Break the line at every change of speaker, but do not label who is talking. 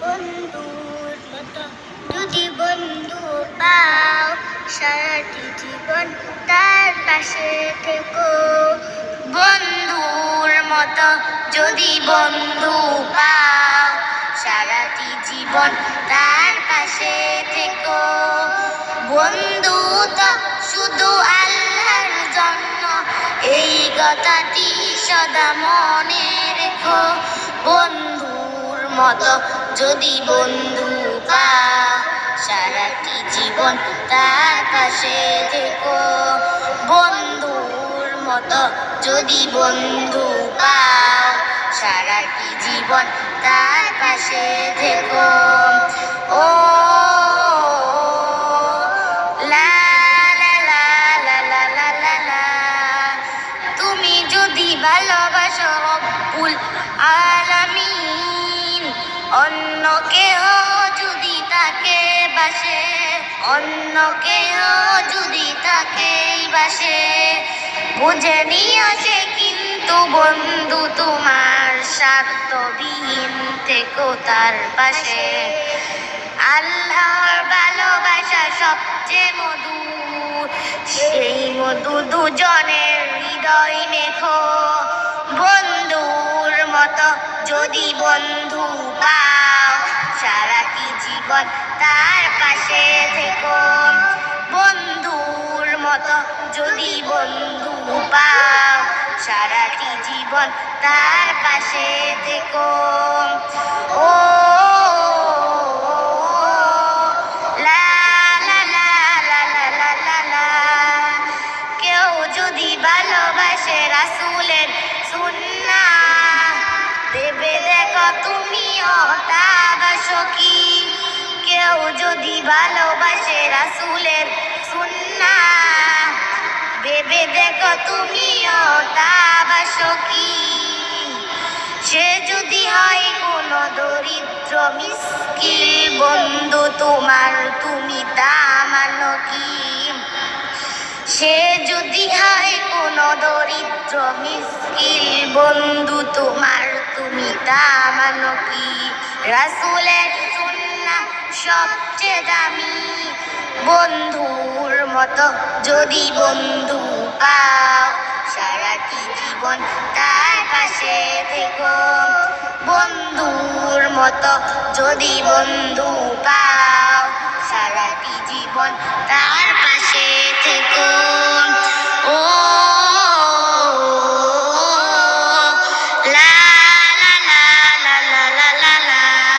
বন্ধুর মতো যদি বন্ধু পাও, সারাটি জীবন তার পাশে থেকো। বন্ধুর মতো যদি বন্ধু পাও, সারাটি জীবন তার পাশে থেকো। বন্ধু তো শুধু আল্লাহর জন্য, এই কথাটি সদা মনে রেখো। বন্ধুর মতো যদি বন্ধু পাও, সারাটি জীবন তার পাশে থেকো। বন্ধুর মতো যদি বন্ধু পাও, সারাটি জীবন তার পাশে থেকো। ও লা লা লা লা লা লা লা লা। তুমি যদি ভালোবাসো রব্বুল আলামিন, অন্য কেহ যদি তাকে বাসে, অন্য কেহ যদি তাকে বাসে, বুঝে নিও সে কিন্তু বন্ধু তোমার, স্বার্থবিহীন থেকো তার পাশে। আল্লাহর ভালোবাসা সবচেয়ে মধুর, সেই মধু দুজনের হৃদয় মেখো। বন্ধুর মতো যদি বন্ধু পাও, সারাটি জীবন তার পাশে থেকো। বন্ধুর মতো যদি বন্ধু পাও, সারাটি জীবন তার পাশে থেকো। ও লা লা লা লা লা লা লা লা। কেউ যদি ভালোবাসে রাসূলের সুন্নাহ, ভেবে দেখো তুমিও তা বাসো কি? কেউ যদি ভালোবাসে রাসূলের সুন্নাহ, ভেবে দেখো তুমিও তা বাসো কি? সে যদি হয় কোনো দরিদ্র মিসকিন বন্ধু তোমার, তুমি তা মানো কি? সে যদি হয় কোনো দরিদ্র মিসকিন বন্ধু তোমার, তুমি তা মানো কি? রাসূলের সুন্নাহ সবচেয়ে দামি, বন্ধুর মতো যদি বন্ধু পাও, সারাটি জীবন তার পাশে থেকো। বন্ধুর মতো যদি বন্ধু পাও, সারাটি জীবন তার পাশে থেকো।